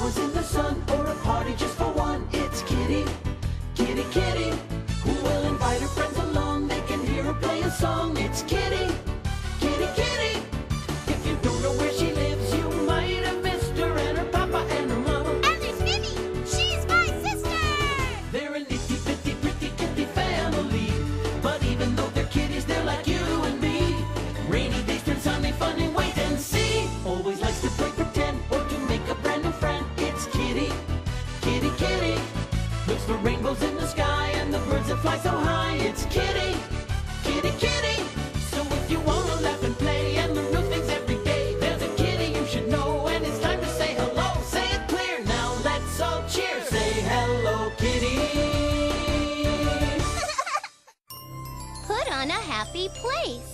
flowers in the sun, or a party just for one. It's Kitty, Kitty, Kitty. Who will invite her friends along? They can hear her play a song. It's Kitty, Kitty, Kitty. If you don't know where she lives, you might have missed her and her papa and her mama. And there's Minnie. She's my sister. They're a nifty, pretty kitty family. But even though they're kitties, they're like you and me. Rainy days turn sunny, funny, wait and see. Always likes to play pretend or to make a brand new friend. It's Kitty, Kitty, Kitty. Looks for rainbows in the sky and the birds that fly so high. It's Kitty, Kitty, Kitty. So if you wanna laugh and play and learn new things every day, there's a kitty you should know, and it's time to say hello. Say it clear, now let's all cheer. Say hello, Kitty. Put on a happy place.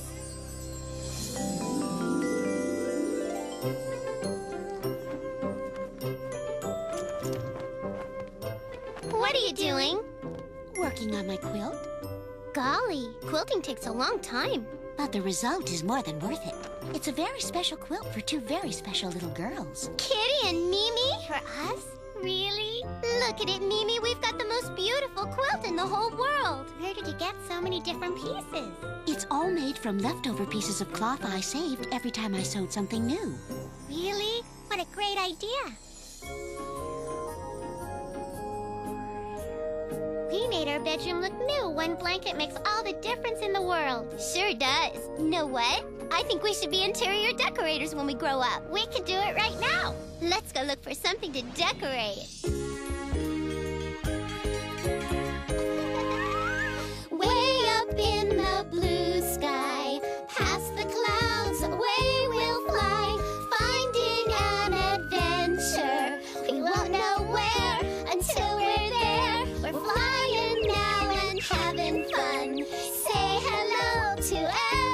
What are you doing? Working on my quilt, Golly, quilting takes a long time. but the result is more than worth it. It's a very special quilt for two very special little girls. Kitty and Mimi? For us? Really? Look at it, Mimi. We've got the most beautiful quilt in the whole world. Where did you get so many different pieces? It's all made from leftover pieces of cloth I saved every time I sewed something new. Really? What a great idea. We made our bedroom look new. One blanket makes all the difference in the world. Sure does. You know what? I think we should be interior decorators when we grow up. We could do it right now. Let's go look for something to decorate. Way up in the blue sky, past the clouds, away we'll fly, finding an adventure. We won't know where until we're there. We're flying now and having fun. Say hello to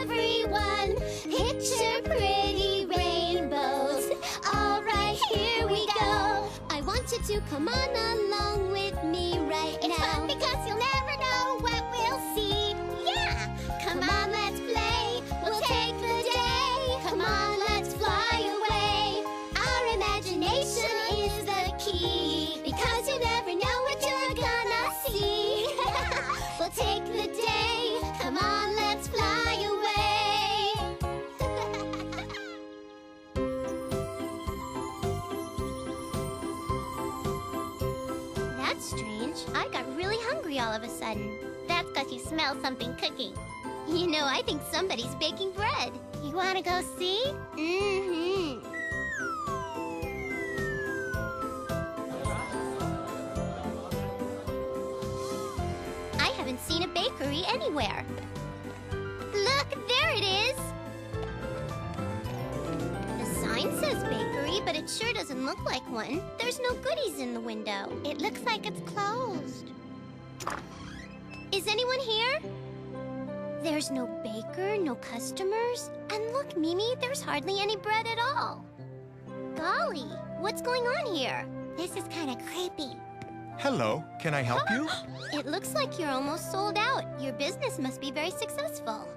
everyone. Picture pretty rainbows. All right, here we go. I want you to come on along with me right now. It's fun because you'll never know what we'll see. Yeah! Come on, let's play. We'll take the day. Come on, let's fly away. Our imagination is the key, because you never know what you're gonna see. We'll take the day. Come on, let's fly away. That's strange. I got really hungry all of a sudden. That's because you smell something cooking. You know, I think somebody's baking bread. You want to go see? Mm-hmm. I haven't seen a bakery anywhere. Look, there it is. The sign says bakery, but it sure doesn't look like one. There's no goodies in the window. It looks like it's closed. Is anyone here? There's no baker, no customers. And look, Mimi, there's hardly any bread at all. Golly, what's going on here? This is kind of creepy. Hello, can I help you? It looks like you're almost sold out. Your business must be very successful.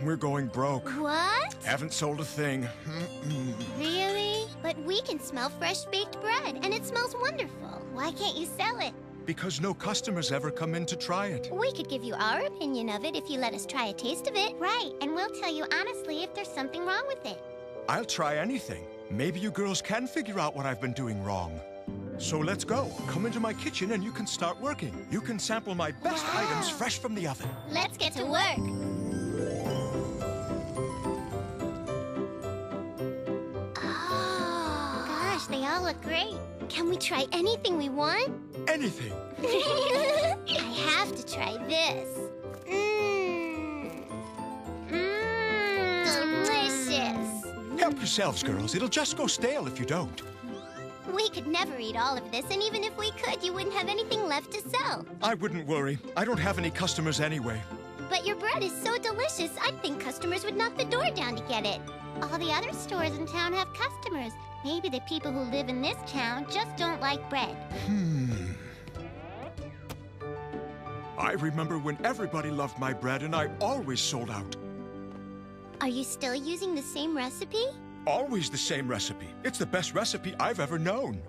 We're going broke. What? Haven't sold a thing. Really? But we can smell fresh baked bread, and it smells wonderful. Why can't you sell it? Because no customers ever come in to try it. We could give you our opinion of it if you let us try a taste of it. Right, and we'll tell you honestly if there's something wrong with it. I'll try anything. Maybe you girls can figure out what I've been doing wrong. So let's go. Come into my kitchen and you can start working. You can sample my best Wow. items fresh from the oven. Let's get to work. Oh, gosh, they all look great. Can we try anything we want? Anything. I have to try this. Delicious. Help yourselves, girls. It'll just go stale if you don't. We could never eat all of this, and even if we could, you wouldn't have anything left to sell. I wouldn't worry. I don't have any customers anyway. But your bread is so delicious, I'd think customers would knock the door down to get it. All the other stores in town have customers. Maybe the people who live in this town just don't like bread. I remember when everybody loved my bread and I always sold out. Are you still using the same recipe? always the same recipe. It's the best recipe I've ever known.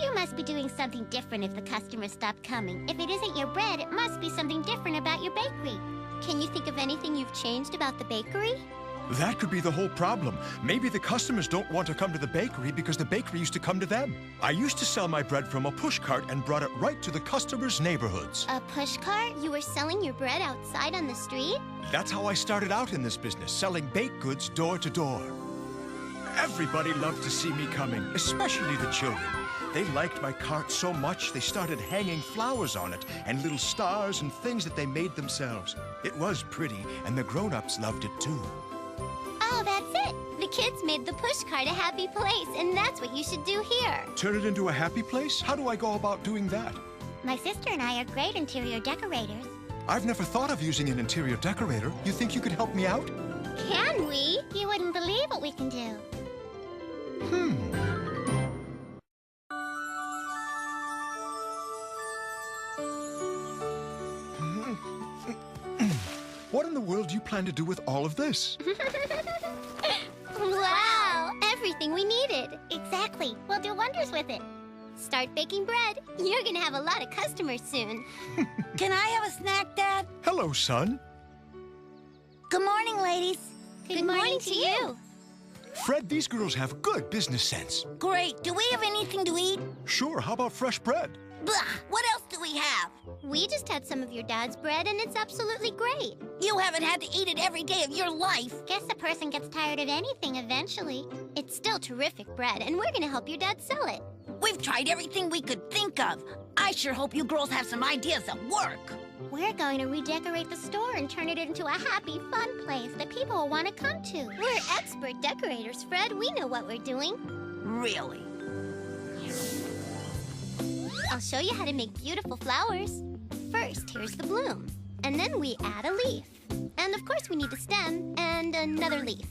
You must be doing something different if the customers stop coming. If it isn't your bread, it must be something different about your bakery. Can you think of anything you've changed about the bakery? That could be the whole problem. Maybe the customers don't want to come to the bakery because the bakery used to come to them. I used to sell my bread from a pushcart and brought it right to the customers' neighborhoods. A pushcart? You were selling your bread outside on the street? That's how I started out in this business, selling baked goods door to door. Everybody loved to see me coming, especially the children. They liked my cart so much, they started hanging flowers on it and little stars and things that they made themselves. It was pretty, and the grown-ups loved it too. Oh, that's it. The kids made the pushcart a happy place, and that's what you should do here. Turn it into a happy place? How do I go about doing that? My sister and I are great interior decorators. I've never thought of using an interior decorator. You think you could help me out? Can we? You wouldn't believe what we can do. What in the world do you plan to do with all of this? Wow! Everything we needed. Exactly. We'll do wonders with it. Start baking bread. You're gonna have a lot of customers soon. Can I have a snack, Dad? Hello, son. Good morning, ladies. Good morning to you. Fred, these girls have good business sense. Great. Do we have anything to eat? Sure, how about fresh bread? Blah. What else do we have? We just had some of your dad's bread, and it's absolutely great. You haven't had to eat it every day of your life. Guess a person gets tired of anything eventually. It's still terrific bread, and we're gonna help your dad sell it. We've tried everything we could think of. I sure hope you girls have some ideas that work. We're going to redecorate the store and turn it into a happy, fun place that people will want to come to. We're expert decorators, Fred. We know what we're doing. Really? I'll show you how to make beautiful flowers. First, here's the bloom. And then we add a leaf. And of course we need a stem and another leaf.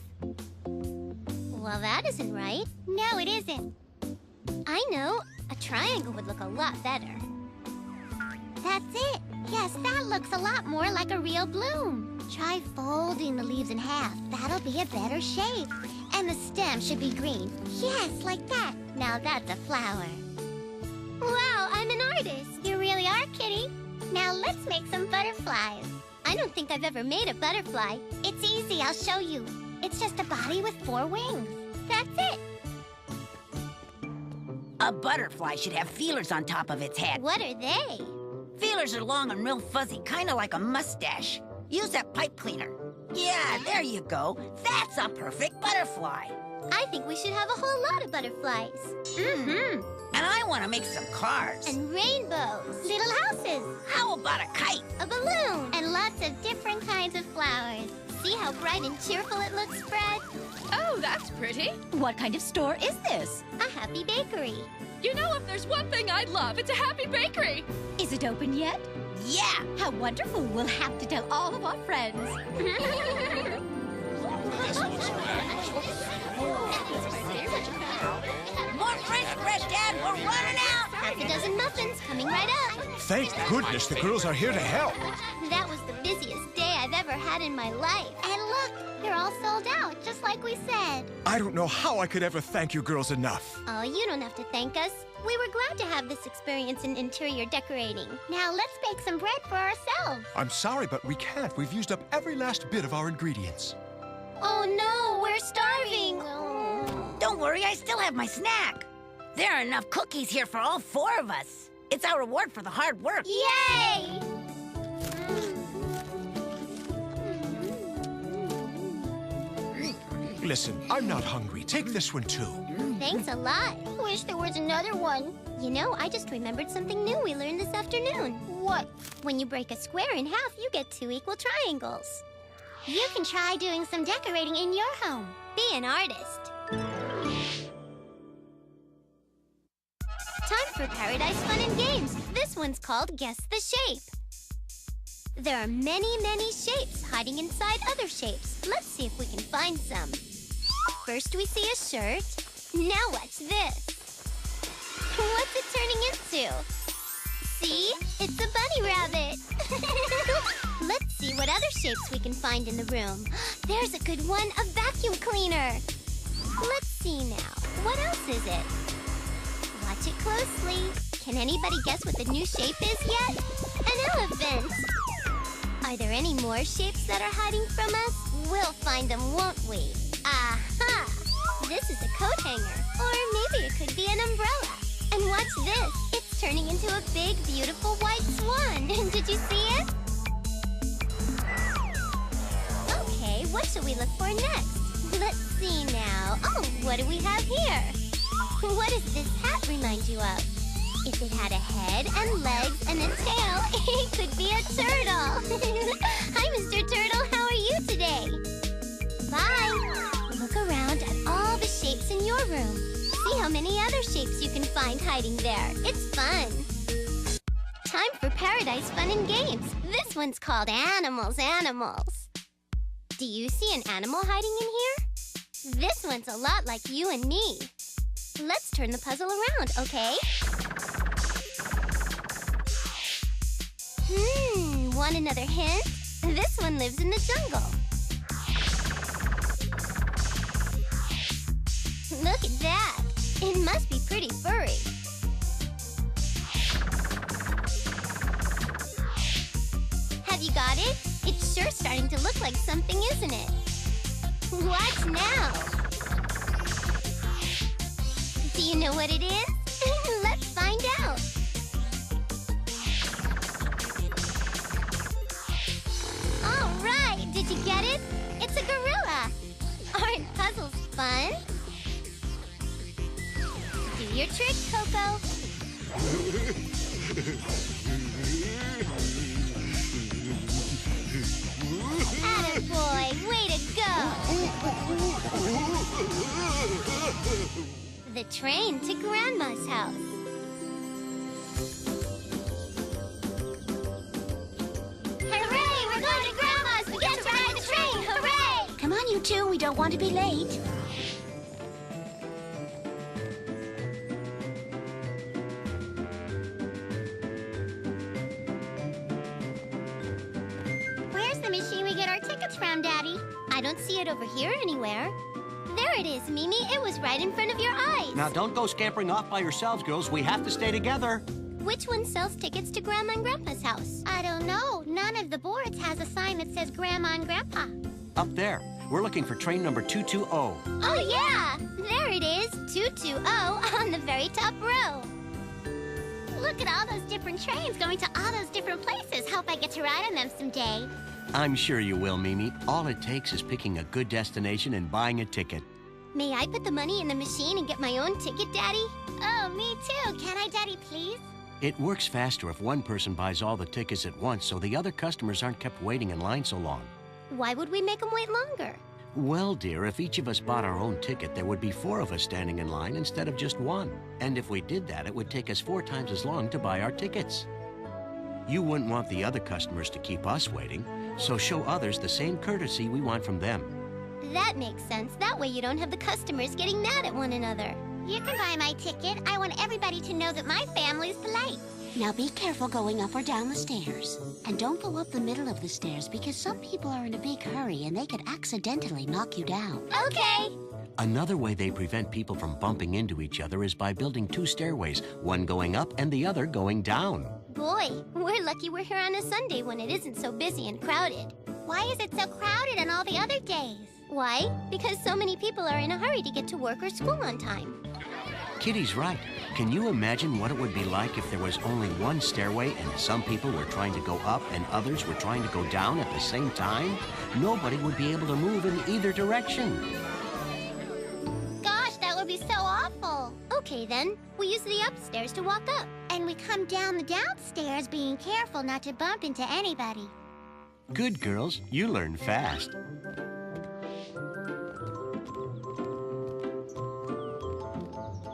Well, that isn't right. No, it isn't. I know. A triangle would look a lot better. That's it. Yes, that looks a lot more like a real bloom. Try folding the leaves in half. That'll be a better shape. And the stem should be green. Yes, like that. Now that's a flower. Wow, I'm an artist. You really are, Kitty. Now let's make some butterflies. I don't think I've ever made a butterfly. It's easy, I'll show you. It's just a body with 4 wings. That's it. A butterfly should have feelers on top of its head. What are they? Feelers are long and real fuzzy, kind of like a mustache. Use that pipe cleaner. Yeah, there you go. That's a perfect butterfly. I think we should have a whole lot of butterflies. Mm-hmm. And I want to make some cars. And rainbows. Little houses. How about a kite? A balloon. And lots of different kinds of flowers. See how bright and cheerful it looks, Fred? Oh, that's pretty. What kind of store is this? A happy bakery. You know, if there's one thing I love, it's a happy bakery. Is it open yet? Yeah. How wonderful. We'll have to tell all of our friends. More French bread, Dad. We're running out. Half a dozen muffins coming right up. Thank goodness the girls are here to help. That was the busiest day I've ever had in my life. And look, they're all sold out, just like we said. I don't know how I could ever thank you girls enough. Oh, you don't have to thank us. We were glad to have this experience in interior decorating. Now let's bake some bread for ourselves. I'm sorry, but we can't. We've used up every last bit of our ingredients. Oh no, we're starving. Don't worry, I still have my snack. There are enough cookies here for all 4 of us. It's our reward for the hard work. Yay! Listen, I'm not hungry. Take this one too. Thanks a lot. Wish there was another one. You know, I just remembered something new we learned this afternoon. What? When you break a square in half, you get 2 equal triangles. You can try doing some decorating in your home. Be an artist. Time for Paradise Fun and Games. This one's called Guess the Shape. There are many, many shapes hiding inside other shapes. Let's see if we can find some. First we see a shirt. Now what's this? What's it turning into? See? It's a bunny rabbit. Let's see what other shapes we can find in the room. There's a good one, a vacuum cleaner. Let's see now. What else is it? Watch it closely. Can anybody guess what the new shape is yet? An elephant. Are there any more shapes that are hiding from us? We'll find them, won't we? Aha! This is a coat hanger. Or maybe it could be an umbrella. And watch this. It's turning into a big, beautiful white swan. Did you see it? Okay, what shall we look for next? Let's see now. Oh, what do we have here? What does this hat remind you of? If it had a head and legs and a tail, it could be a turtle. Hi, Mr. Turtle. How are you today? Bye. Look around at all the shapes in your room. See how many other shapes you can find hiding there. It's fun. Time for Paradise Fun and Games. This one's called Animals, Animals. Do you see an animal hiding in here? This one's a lot like you and me. Let's turn the puzzle around, okay? Want another hint? This one lives in the jungle. Look at that. It must be pretty furry. Have you got it? It's sure starting to look like something, isn't it? What now? Do you know what it is? Let's find out. All right, did you get it? It's a gorilla. Aren't puzzles fun? Do your trick, Coco. Attaboy, way to go! The train to Grandma's house. Hooray! We're going to Grandma's! We get to ride the train! Hooray! Come on, you two. We don't want to be late. Where's the machine we get our tickets from, Daddy? I don't see it over here anywhere. There it is, Mimi. It was right in front of your eyes. Now, don't go scampering off by yourselves, girls. We have to stay together. Which one sells tickets to Grandma and Grandpa's house? I don't know. None of the boards has a sign that says Grandma and Grandpa. Up there. We're looking for train number 220. Oh, yeah. There it is, 220 on the very top row. Look at all those different trains going to all those different places. Hope I get to ride on them someday. I'm sure you will, Mimi. All it takes is picking a good destination and buying a ticket. May I put the money in the machine and get my own ticket, Daddy? Oh, me too. Can I, Daddy, please? It works faster if one person buys all the tickets at once so the other customers aren't kept waiting in line so long. Why would we make them wait longer? Well, dear, if each of us bought our own ticket, there would be 4 of us standing in line instead of just 1. And if we did that, it would take us 4 times as long to buy our tickets. You wouldn't want the other customers to keep us waiting, so show others the same courtesy we want from them. That makes sense. That way you don't have the customers getting mad at one another. You can buy my ticket. I want everybody to know that my family's polite. Now be careful going up or down the stairs. And don't go up the middle of the stairs because some people are in a big hurry and they could accidentally knock you down. Okay. Another way they prevent people from bumping into each other is by building 2 stairways, one going up and the other going down. Boy, we're lucky we're here on a Sunday when it isn't so busy and crowded. Why is it so crowded on all the other days? Why? Because so many people are in a hurry to get to work or school on time. Kitty's right. Can you imagine what it would be like if there was only one stairway and some people were trying to go up and others were trying to go down at the same time? Nobody would be able to move in either direction. Gosh, that would be so awful. Okay, then. We use the upstairs to walk up. And we come down the downstairs being careful not to bump into anybody. Good girls, you learn fast.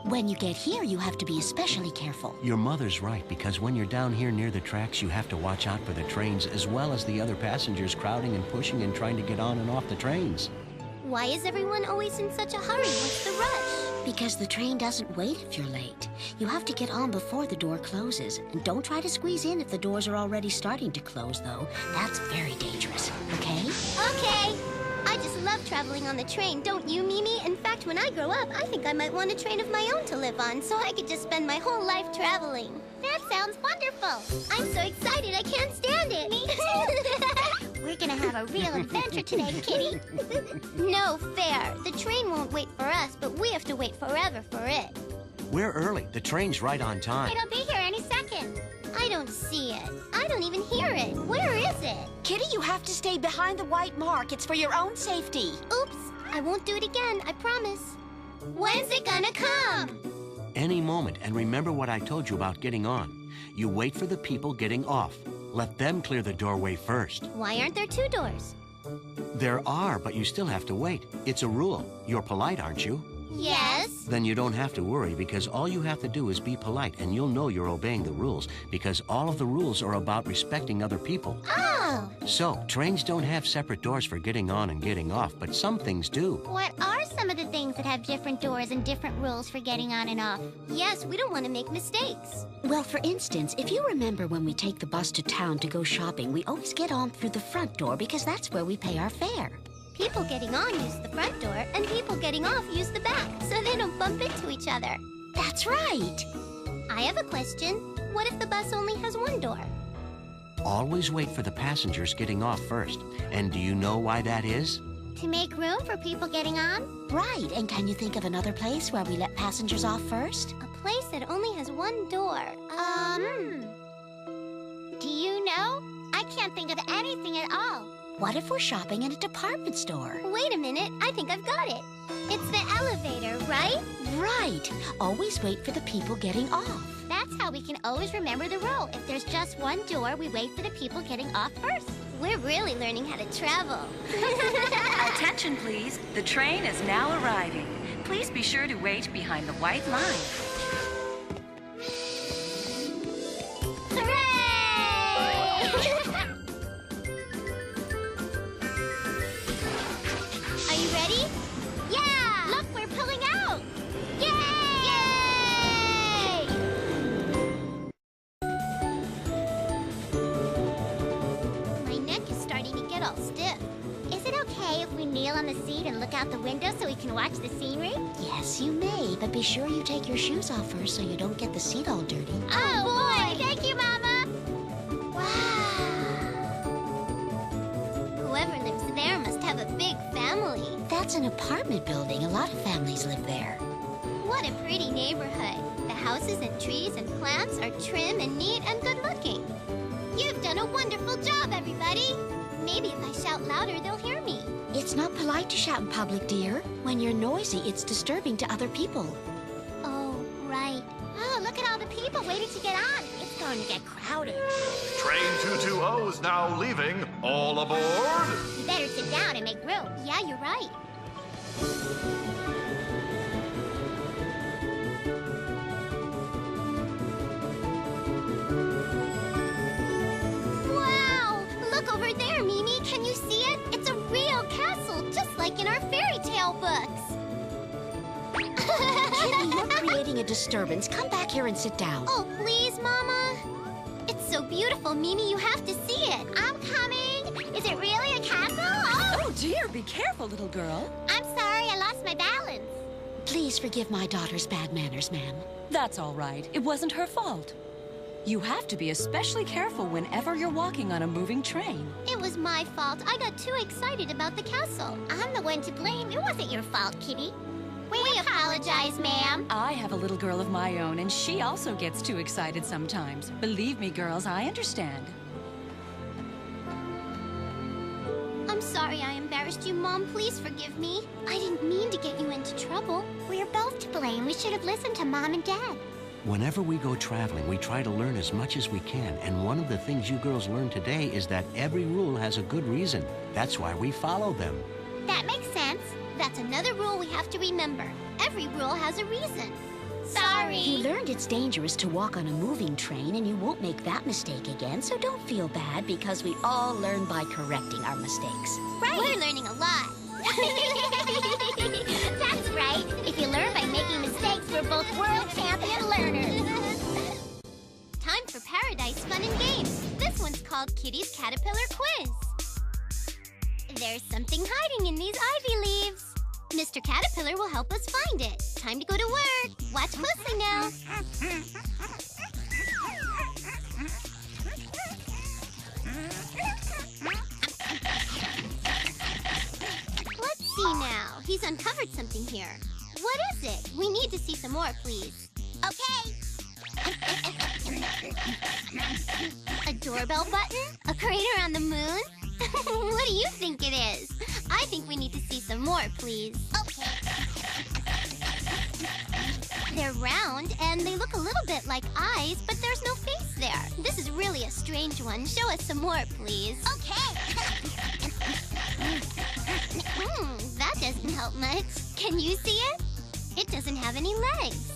When you get here, you have to be especially careful. Your mother's right, because when you're down here near the tracks, you have to watch out for the trains as well as the other passengers crowding and pushing and trying to get on and off the trains. Why is everyone always in such a hurry? What's the rush? Because the train doesn't wait if you're late. You have to get on before the door closes. And don't try to squeeze in if the doors are already starting to close, though. That's very dangerous, okay? traveling on the train, don't you, Mimi? In fact, when I grow up, I think I might want a train of my own to live on, so I could just spend my whole life traveling. That sounds wonderful. I'm so excited I can't stand it. Me too. We're gonna have a real adventure today, Kitty. No fair. The train won't wait for us, but we have to wait forever for it. We're early. The train's right on time. It'll be here any second. I don't see it. I don't even hear it. Where is it? Kitty, you have to stay behind the white mark. It's for your own safety. Oops. I won't do it again, I promise. When's it gonna come? Any moment, and remember what I told you about getting on. You wait for the people getting off. Let them clear the doorway first. Why aren't there two doors? There are, but you still have to wait. It's a rule. You're polite, aren't you? Yes. Then you don't have to worry, because all you have to do is be polite, and you'll know you're obeying the rules, because all of the rules are about respecting other people. Oh. So, trains don't have separate doors for getting on and getting off, but some things do. What are some of the things that have different doors and different rules for getting on and off? Yes, we don't want to make mistakes. Well, for instance, if you remember when we take the bus to town to go shopping, we always get on through the front door because that's where we pay our fare. People getting on use the front door, and people getting off use the back, so they don't bump into each other. That's right. I have a question. What if the bus only has one door? Always wait for the passengers getting off first. And do you know why that is? To make room for people getting on? Right, and can you think of another place where we let passengers off first? A place that only has one door. Do you know? I can't think of anything at all. What if we're shopping in a department store? Wait a minute, I think I've got it. It's the elevator, right? Right. Always wait for the people getting off. That's how we can always remember the rule. If there's just one door, we wait for the people getting off first. We're really learning how to travel. Attention, please. The train is now arriving. Please be sure to wait behind the white line. Hooray! Are you ready? Yeah! Look, we're pulling out! Yay! Yay! My neck is starting to get all stiff. Is it okay if we kneel on the seat and look out the window so we can watch the scenery? Yes, you may, but be sure you take your shoes off first so you don't get the seat all dirty. Oh, boy! Thank you, Mama! Wow! Whoever lives there must have a big family. That's an apartment building. A lot of families live there. What a pretty neighborhood. The houses and trees and plants are trim and neat and good-looking. You've done a wonderful job, everybody. Maybe if I shout louder, they'll hear me. It's not polite to shout in public, dear. When you're noisy, it's disturbing to other people. Oh, right. Oh, look at all the people waiting to get on. It's going to get crowded. Train 220 is now leaving. All aboard! You better sit down and make room. Yeah, you're right. Wow! Look over there, Mimi. Can you see it? It's a real castle, just like in our fairy tale books. Kitty, you're creating a disturbance. Come back here and sit down. Oh, please, Mama. It's so beautiful, Mimi. You have to see it. I'm coming. Is it really a castle? Oh, dear. Be careful, little girl. I'm sorry. I lost my balance. Please forgive my daughter's bad manners, ma'am. That's all right. It wasn't her fault. You have to be especially careful whenever you're walking on a moving train. It was my fault. I got too excited about the castle. I'm the one to blame. It wasn't your fault, Kitty. We apologize, ma'am. I have a little girl of my own, and she also gets too excited sometimes. Believe me, girls, I understand. I'm sorry I embarrassed you, Mom. Please forgive me. I didn't mean to get you into trouble. We're both to blame. We should have listened to Mom and Dad. Whenever we go traveling, we try to learn as much as we can, and one of the things you girls learned today is that every rule has a good reason. That's why we follow them. That makes sense. That's another rule we have to remember. Every rule has a reason. Sorry. You learned it's dangerous to walk on a moving train, and you won't make that mistake again, so don't feel bad because we all learn by correcting our mistakes. Right. We're learning a lot. That's right. If you learn by making mistakes, we're both world champion learners. Time for Paradise Fun and Games. This one's called Kitty's Caterpillar Quiz. There's something hiding in these ivy Mr. Caterpillar will help us find it. Time to go to work. Watch closely now. Let's see now. He's uncovered something here. What is it? We need to see some more, please. Okay. A doorbell button? A crater on the moon? What do you think it is? I think we need to see some more, please. Okay. They're round, and they look a little bit like eyes, but there's no face there. This is really a strange one. Show us some more, please. Okay. That doesn't help much. Can you see it? It doesn't have any legs.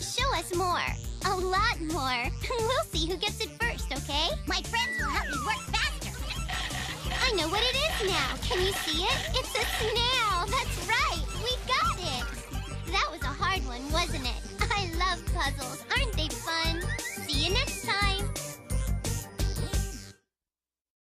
Show us more. A lot more. We'll see who gets it first, okay? My friends will help me work faster. I know what it is now. Can you see it? It's a snail. That's right. We got it. That was a hard one, wasn't it? I love puzzles. Aren't they fun?